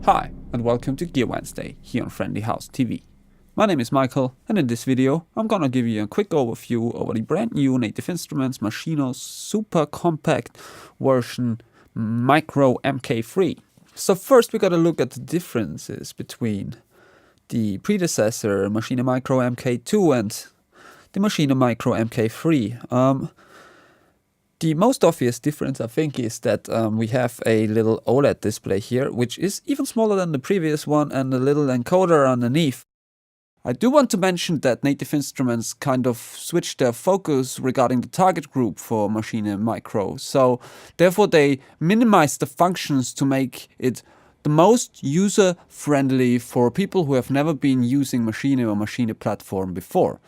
Hi, and welcome to Gear Wednesday here on Friendly House TV. My name is Michael, and in this video I'm gonna give you a quick overview over the brand new Native Instruments Maschine super compact version Micro MK3. So first we gotta look at the differences between the predecessor Maschine Mikro MK2 and the Maschine Mikro MK3. The most obvious difference, I think, is that we have a little OLED display here, which is even smaller than the previous one, and a little encoder underneath. I do want to mention that Native Instruments kind of switched their focus regarding the target group for Maschine Mikro. So therefore they minimized the functions to make it the most user-friendly for people who have never been using Maschine or Maschine platform before.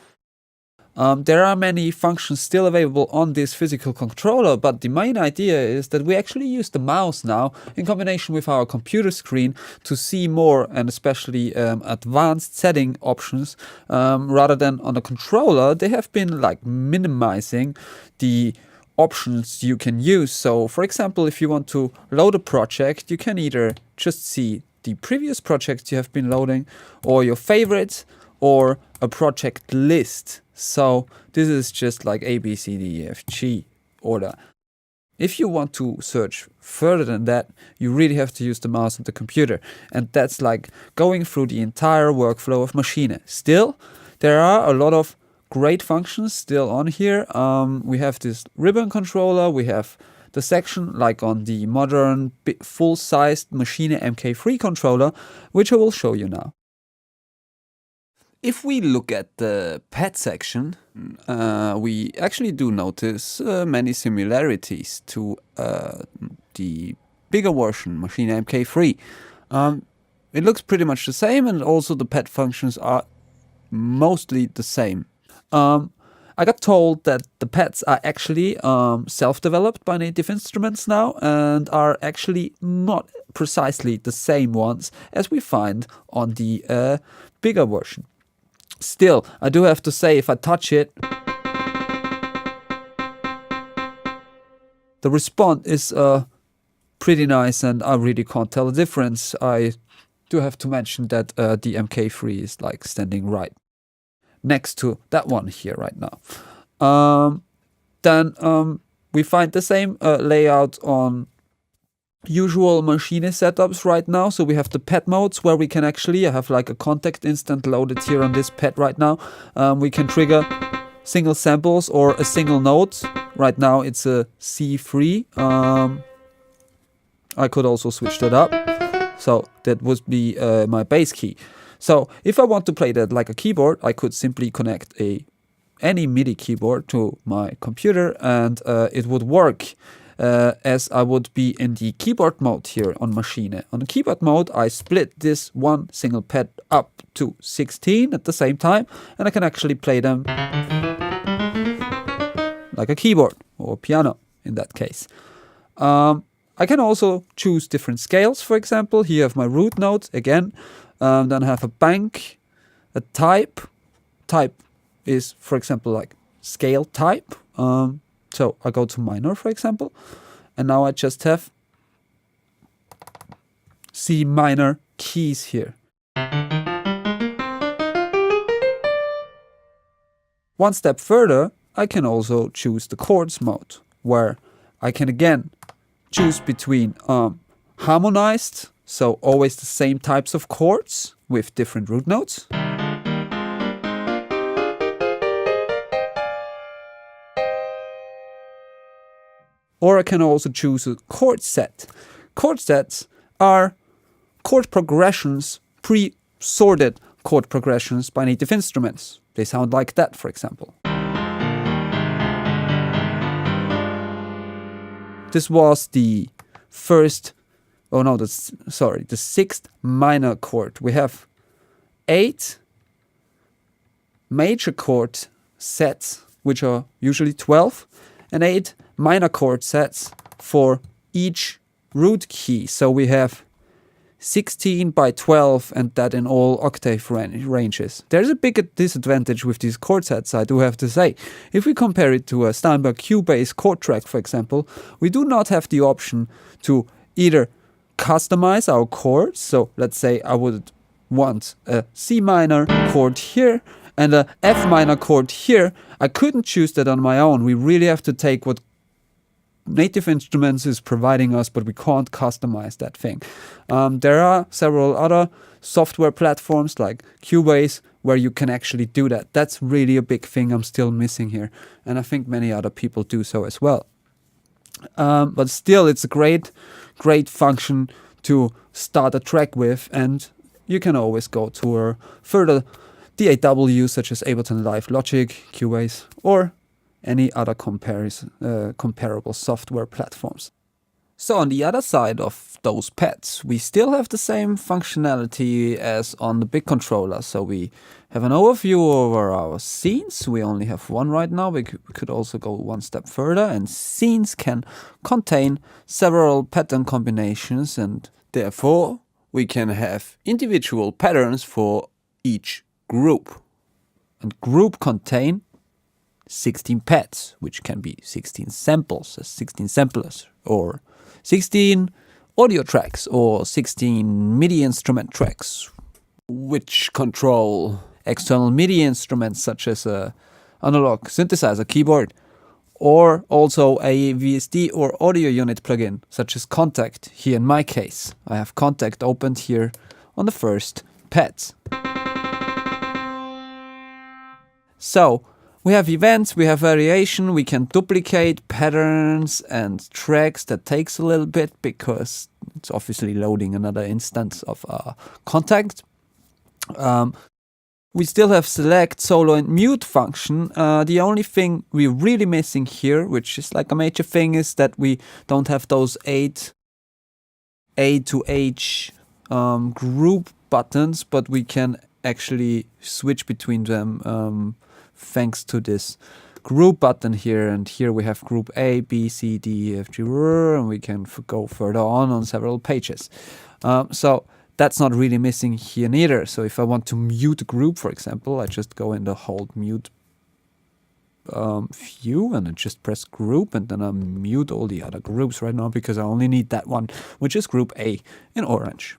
There are many functions still available on this physical controller, but the main idea is that we actually use the mouse now in combination with our computer screen to see more and especially advanced setting options rather than on the controller. They have been like minimizing the options you can use. So for example, if you want to load a project, you can either just see the previous projects you have been loading or your favorites or a project list. So this is just like A, B, C, D, E, F, G order. If you want to search further than that, you really have to use the mouse and the computer. And that's like going through the entire workflow of Maschine. Still, there are a lot of great functions still on here. We have this ribbon controller, we have the section like on the modern full-sized Maschine MK3 controller, which I will show you now. If we look at the pad section, we actually do notice many similarities to the bigger version, Maschine MK3. It looks pretty much the same, and also the pad functions are mostly the same. I got told that the pads are actually self-developed by Native Instruments now and are actually not precisely the same ones as we find on the bigger version. Still, I do have to say, if I touch it, the response is pretty nice, and I really can't tell the difference. I do have to mention that the MK3 is like standing right next to that one here right now. Then we find the same layout on usual Maschine setups right now. So we have the pad modes where we can actually have like a contact instant loaded here on this pad right now. We can trigger single samples or a single note. Right now it's a C3. I could also switch that up. So that would be my bass key. So if I want to play that like a keyboard, I could simply connect any MIDI keyboard to my computer, and it would work as I would be in the keyboard mode here on Maschine. On the keyboard mode, I split this one single pad up to 16 at the same time, and I can actually play them like a keyboard or piano in that case. I can also choose different scales, for example. Here I have my root note again. Then I have a bank, a type. Type is, for example, like scale type. So I go to minor, for example, and now I just have C minor keys here. One step further, I can also choose the chords mode, where I can again choose between harmonized, so always the same types of chords with different root notes. Or I can also choose a chord set. Chord sets are chord progressions, pre-sorted chord progressions by Native Instruments. They sound like that, for example. This was the the sixth minor chord. We have 8 major chord sets, which are usually 12, and 8 minor chord sets for each root key. So we have 16 by 12, and that in all octave ranges. There's a big disadvantage with these chord sets, I do have to say. If we compare it to a Steinberg Cubase chord track, for example, we do not have the option to either customize our chords. So let's say I would want a C minor chord here and a F minor chord here. I couldn't choose that on my own. We really have to take what Native Instruments is providing us, but we can't customize that thing. There are several other software platforms like Cubase where you can actually do that. That's really a big thing I'm still missing here, and I think many other people do so as well. But still, it's a great function to start a track with, and you can always go to a further DAW such as Ableton Live, Logic, Cubase, or any other comparable software platforms. So on the other side of those pads, we still have the same functionality as on the big controller. So we have an overview over our scenes. We only have one right now. We could also go one step further, and scenes can contain several pattern combinations, and therefore we can have individual patterns for each group. And group contain 16 pads, which can be 16 samples, 16 samplers, or 16 audio tracks, or 16 MIDI instrument tracks, which control external MIDI instruments such as a analog synthesizer keyboard, or also a VST or audio unit plugin such as Contact. Here in my case, I have Contact opened here on the first pads. So we have events, we have variation, we can duplicate patterns and tracks. That takes a little bit because it's obviously loading another instance of Contact. We still have select, solo and mute function. The only thing we're really missing here, which is like a major thing, is that we don't have those 8 A to H group buttons, but we can actually switch between them thanks to this group button here. And here we have group A, B, C, D, E, F, G, R, and we can go further on several pages. So that's not really missing here neither. So if I want to mute a group, for example, I just go in the hold mute view and I just press group, and then I mute all the other groups right now because I only need that one, which is group A in orange.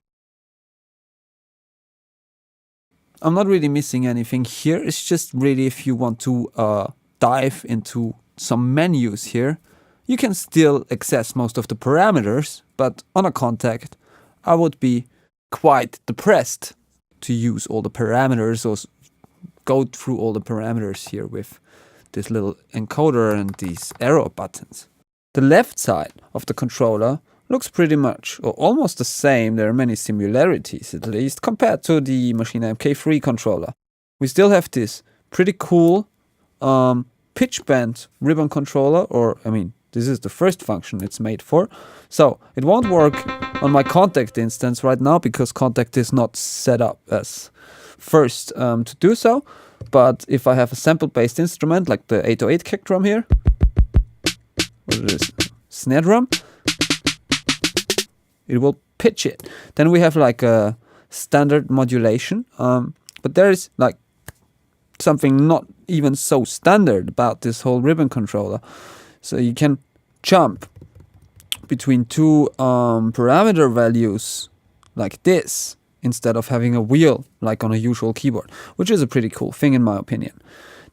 I'm not really missing anything here. It's just really if you want to dive into some menus here, you can still access most of the parameters, but on a Contact, I would be quite depressed to use all the parameters or go through all the parameters here with this little encoder and these arrow buttons. The left side of the controller looks pretty much or almost the same. There are many similarities, at least, compared to the Maschine MK3 controller. We still have this pretty cool pitch bend ribbon controller, or I mean, this is the first function it's made for. So it won't work on my Contact instance right now because Contact is not set up as first to do so. But if I have a sample-based instrument like the 808 kick drum here, what it is, snare drum, it will pitch it. Then we have like a standard modulation, but there is like something not even so standard about this whole ribbon controller. So you can jump between two parameter values like this instead of having a wheel like on a usual keyboard, which is a pretty cool thing in my opinion.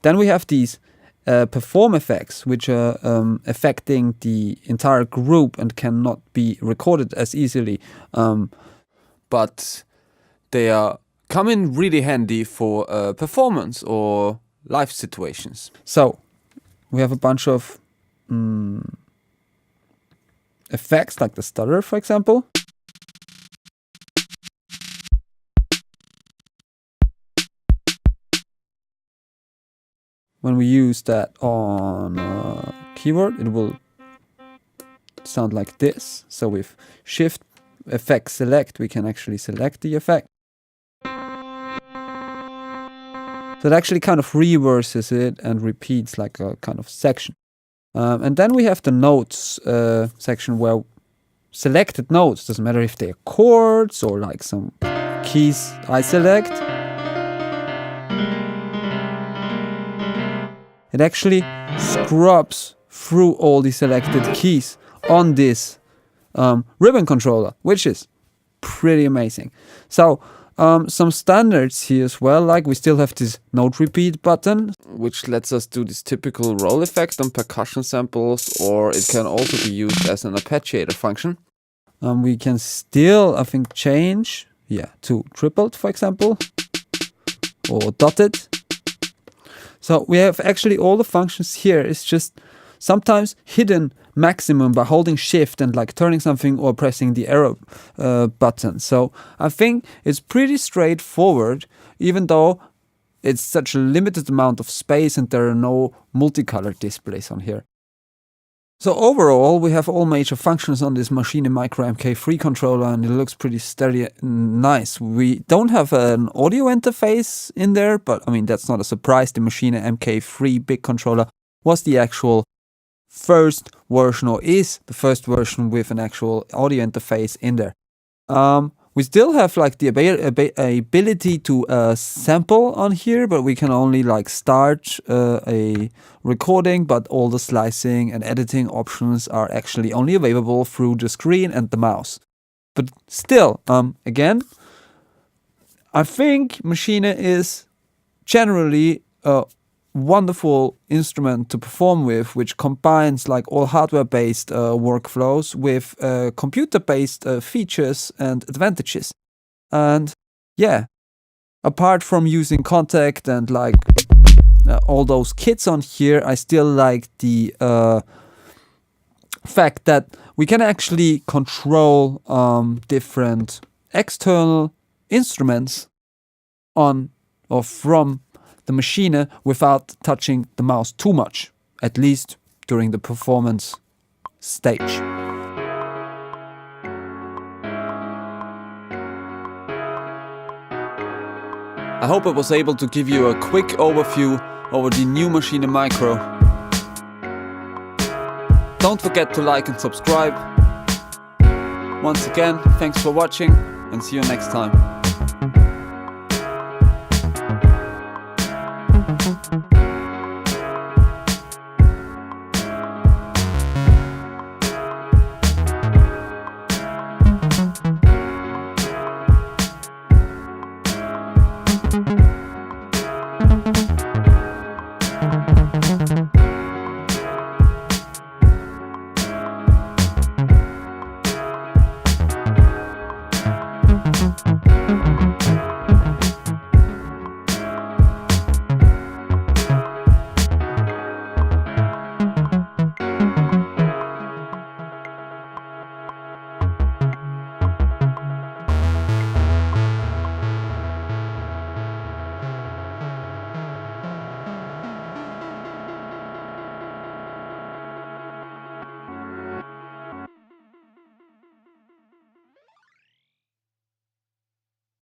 Then we have these perform effects, which are affecting the entire group and cannot be recorded as easily, but they are come in really handy for performance or live situations. So we have a bunch of effects like the stutter, for example. When we use that on a keyboard, it will sound like this. So with Shift Effect Select, we can actually select the effect. So it actually kind of reverses it and repeats like a kind of section. And then we have the notes section where selected notes, doesn't matter if they're chords or like some keys I select. It actually scrubs through all the selected keys on this ribbon controller, which is pretty amazing. So some standards here as well, like we still have this note repeat button, which lets us do this typical roll effect on percussion samples, or it can also be used as an arpeggiator function. We can still, I think, change to tripled, for example, or dotted. So we have actually all the functions here. It's just sometimes hidden maximum by holding shift and like turning something or pressing the arrow button. So I think it's pretty straightforward, even though it's such a limited amount of space and there are no multicolored displays on here. So overall, we have all major functions on this Maschine Mikro MK3 controller, and it looks pretty steady and nice. We don't have an audio interface in there, but I mean, that's not a surprise. The Maschine MK3 big controller was the actual first version, or is the first version with an actual audio interface in there. We still have like the ability to sample on here, but we can only like start a recording, but all the slicing and editing options are actually only available through the screen and the mouse. But still, again, I think Maschine is generally a wonderful instrument to perform with, which combines like all hardware-based workflows with computer-based features and advantages. And yeah, apart from using Contact and like all those kits on here, I still like the fact that we can actually control different external instruments on or from the Maschine without touching the mouse too much, at least during the performance stage. I hope I was able to give you a quick overview over the new Maschine Mikro. Don't forget to like and subscribe. Once again, thanks for watching and see you next time.